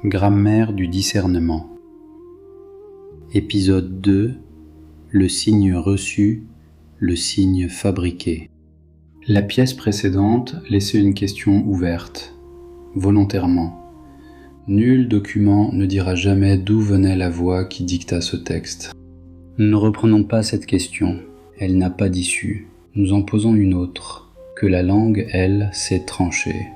Grammaire du discernement. Épisode 2. Le signe reçu, le signe fabriqué. La pièce précédente laissait une question ouverte, volontairement. Nul document ne dira jamais d'où venait la voix qui dicta ce texte. Nous ne reprenons pas cette question, elle n'a pas d'issue. Nous en posons une autre, que la langue, elle, sait trancher.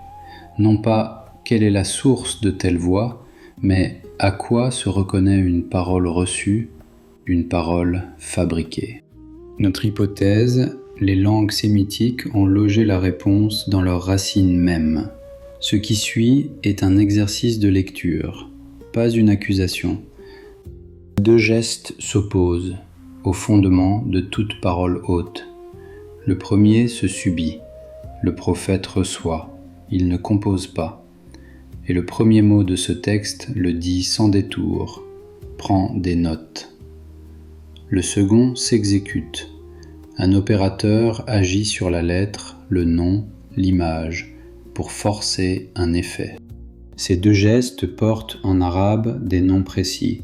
Non pas quelle est la source de telle voix, mais à quoi se reconnaît une parole reçue, une parole fabriquée. Notre hypothèse, les langues sémitiques ont logé la réponse dans leurs racines mêmes. Ce qui suit est un exercice de lecture, pas une accusation. Deux gestes s'opposent au fondement de toute parole haute. Le premier se subit, le prophète reçoit, il ne compose pas. Et le premier mot de ce texte le dit sans détour, prend des notes. Le second s'exécute. Un opérateur agit sur la lettre, le nom, l'image, pour forcer un effet. Ces deux gestes portent en arabe des noms précis.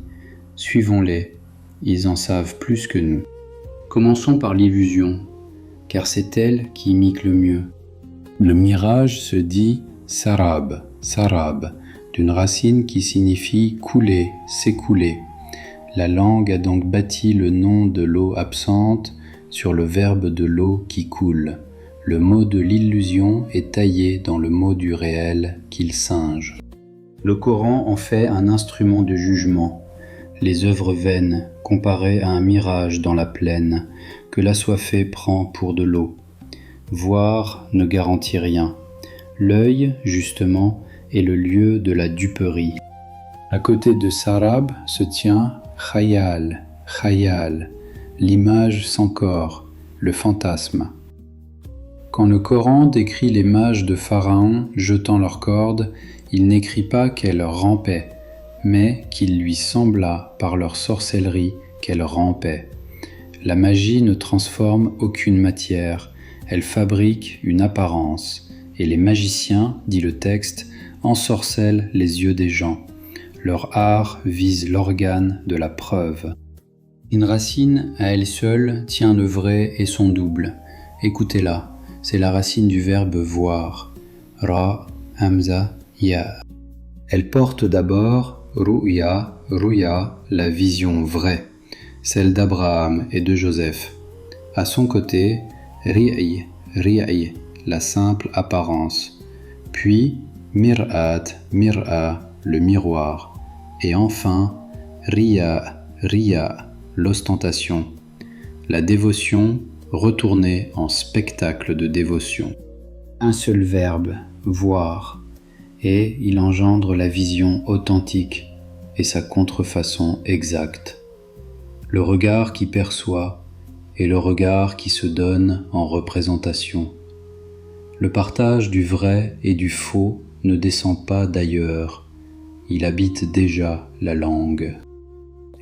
Suivons-les, ils en savent plus que nous. Commençons par l'illusion, car c'est elle qui imite le mieux. Le mirage se dit sarab, sarab, d'une racine qui signifie couler, s'écouler. La langue a donc bâti le nom de l'eau absente sur le verbe de l'eau qui coule. Le mot de l'illusion est taillé dans le mot du réel qu'il singe. Le Coran en fait un instrument de jugement. Les œuvres vaines, comparées à un mirage dans la plaine, que l'assoiffé prend pour de l'eau. Voir ne garantit rien. L'œil, justement, est le lieu de la duperie. À côté de sarab se tient khayal, khayal, l'image sans corps, le fantasme. Quand le Coran décrit les mages de Pharaon jetant leurs cordes, il n'écrit pas qu'elles rampaient, mais qu'il lui sembla par leur sorcellerie qu'elles rampaient. La magie ne transforme aucune matière, elle fabrique une apparence. Et les magiciens, dit le texte, ensorcellent les yeux des gens. Leur art vise l'organe de la preuve. Une racine, à elle seule, tient le vrai et son double. Écoutez-la, c'est la racine du verbe voir. Ra, hamza, ya. Elle porte d'abord ru'ya, ru'ya, la vision vraie, celle d'Abraham et de Joseph. À son côté, ri'i, ri'i, la simple apparence, puis mir'at, mir'a, le miroir, et enfin riya, riya, l'ostentation, la dévotion retournée en spectacle de dévotion. Un seul verbe, voir, et il engendre la vision authentique et sa contrefaçon exacte. Le regard qui perçoit et le regard qui se donne en représentation. Le partage du vrai et du faux ne descend pas d'ailleurs, il habite déjà la langue.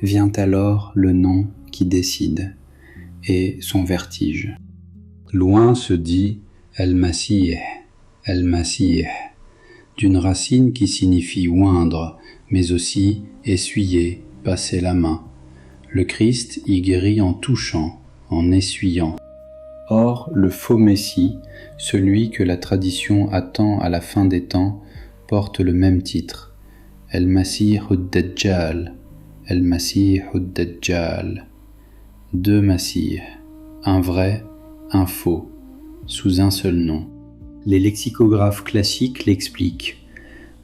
Vient alors le nom qui décide, et son vertige. Loin se dit al-Masih, al-Masih, d'une racine qui signifie oindre, mais aussi essuyer, passer la main. Le Christ y guérit en touchant, en essuyant. Or, le faux Messie, celui que la tradition attend à la fin des temps, porte le même titre. El-Masih ud-Dajjal, El-Masih ud-Dajjal. Deux Masih, un vrai, un faux, sous un seul nom. Les lexicographes classiques l'expliquent.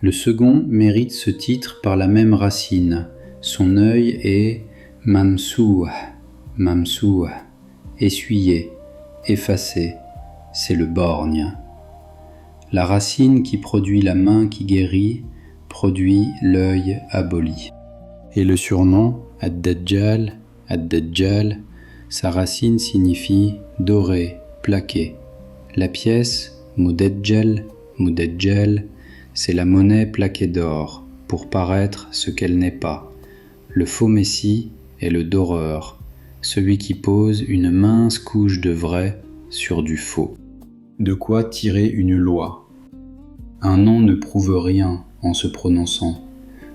Le second mérite ce titre par la même racine. Son œil est mamsouh, mamsouh, essuyé. Effacé, c'est le borgne. La racine qui produit la main qui guérit, produit l'œil aboli. Et le surnom, ad-Dajjal, ad-Dajjal, sa racine signifie doré, plaqué. La pièce, mudajjal, mudajjal, c'est la monnaie plaquée d'or, pour paraître ce qu'elle n'est pas. Le faux messie est le doreur, celui qui pose une mince couche de vrai sur du faux. De quoi tirer une loi. Un nom ne prouve rien en se prononçant.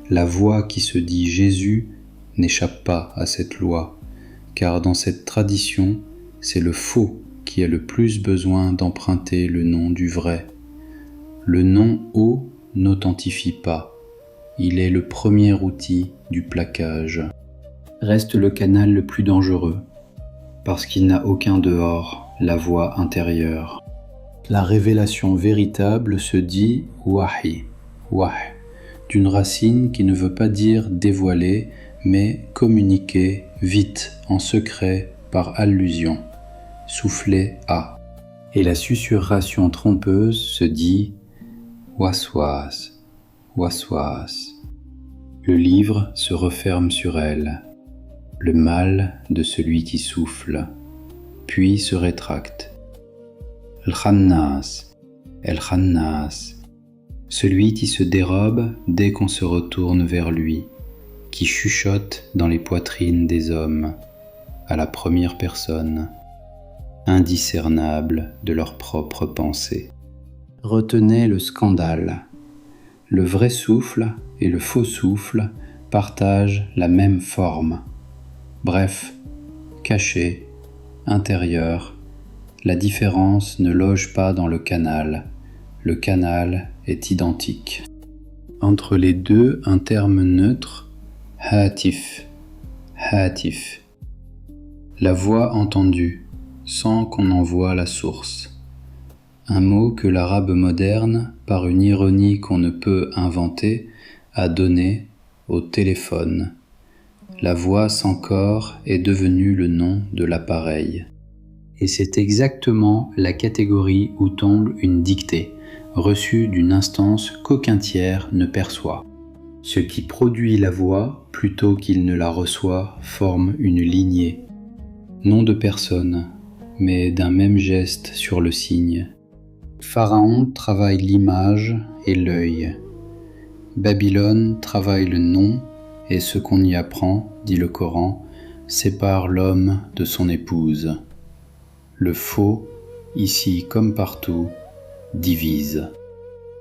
La voix qui se dit Jésus n'échappe pas à cette loi, car dans cette tradition, c'est le faux qui a le plus besoin d'emprunter le nom du vrai. Le nom O n'authentifie pas, il est le premier outil du plaquage. Reste le canal le plus dangereux, parce qu'il n'a aucun dehors, la voix intérieure. La révélation véritable se dit wahi, d'une racine qui ne veut pas dire dévoiler, mais communiquer vite, en secret, par allusion, souffler à. Et la susurration trompeuse se dit waswas. Le livre se referme sur elle, le mal de celui qui souffle, puis se rétracte. El-Khannas, celui qui se dérobe dès qu'on se retourne vers lui, qui chuchote dans les poitrines des hommes, à la première personne, indiscernable de leur propre pensée. Retenez le scandale. Le vrai souffle et le faux souffle partagent la même forme. Bref, caché, intérieur, la différence ne loge pas dans le canal est identique. Entre les deux, un terme neutre, hatif. La voix entendue, sans qu'on en voie la source. Un mot que l'arabe moderne, par une ironie qu'on ne peut inventer, a donné au téléphone. La voix sans corps est devenue le nom de l'appareil. Et c'est exactement la catégorie où tombe une dictée, reçue d'une instance qu'aucun tiers ne perçoit. Ce qui produit la voix, plutôt qu'il ne la reçoit, forme une lignée. Non de personne, mais d'un même geste sur le signe. Pharaon travaille l'image et l'œil. Babylone travaille le nom, et ce qu'on y apprend, dit le Coran, sépare l'homme de son épouse. Le faux, ici comme partout, divise.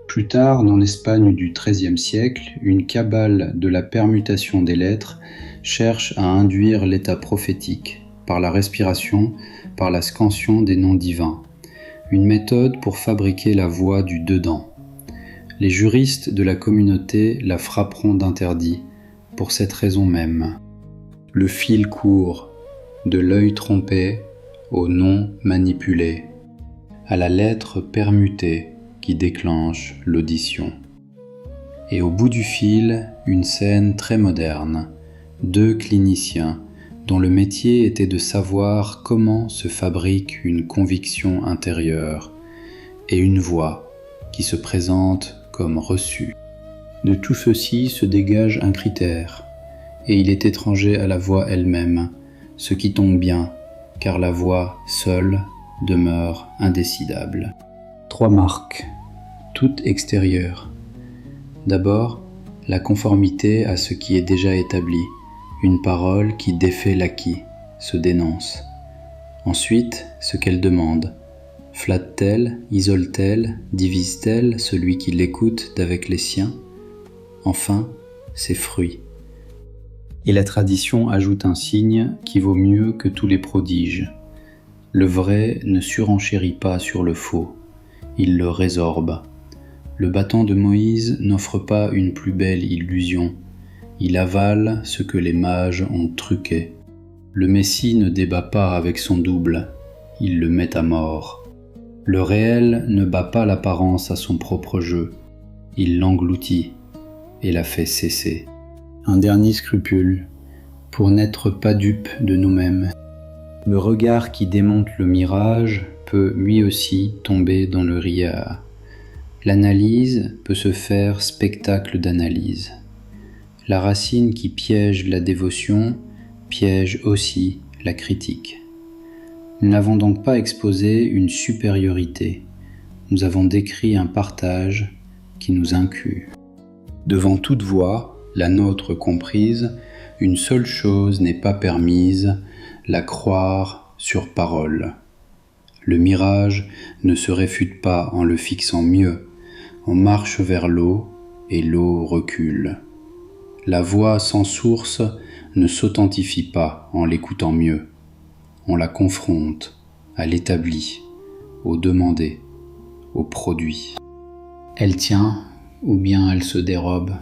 Plus tard, dans l'Espagne du XIIIe siècle, une cabale de la permutation des lettres cherche à induire l'état prophétique, par la respiration, par la scansion des noms divins. Une méthode pour fabriquer la voix du dedans. Les juristes de la communauté la frapperont d'interdit, pour cette raison même. Le fil court, de l'œil trompé au nom manipulé, à la lettre permutée qui déclenche l'audition. Et au bout du fil, une scène très moderne, 2 cliniciens dont le métier était de savoir comment se fabrique une conviction intérieure et une voix qui se présente comme reçue. De tout ceci se dégage un critère, et il est étranger à la voix elle-même, ce qui tombe bien, car la voix seule demeure indécidable. 3 marques, toutes extérieures. D'abord, la conformité à ce qui est déjà établi, une parole qui défait l'acquis, se dénonce. Ensuite, ce qu'elle demande. Flatte-t-elle, isole-t-elle, divise-t-elle celui qui l'écoute d'avec les siens? Enfin, ses fruits. Et la tradition ajoute un signe qui vaut mieux que tous les prodiges. Le vrai ne surenchérit pas sur le faux, il le résorbe. Le bâton de Moïse n'offre pas une plus belle illusion, il avale ce que les mages ont truqué. Le Messie ne débat pas avec son double, il le met à mort. Le réel ne bat pas l'apparence à son propre jeu, il l'engloutit et la fait cesser. Un dernier scrupule, pour n'être pas dupe de nous-mêmes. Le regard qui démonte le mirage peut lui aussi tomber dans le riya. L'analyse peut se faire spectacle d'analyse. La racine qui piège la dévotion piège aussi la critique. Nous n'avons donc pas exposé une supériorité, nous avons décrit un partage qui nous inclut. Devant toute voix, la nôtre comprise, une seule chose n'est pas permise, la croire sur parole. Le mirage ne se réfute pas en le fixant mieux, on marche vers l'eau et l'eau recule. La voix sans source ne s'authentifie pas en l'écoutant mieux. On la confronte à l'établi, au demandé, au produit. Elle tient ou bien elle se dérobe.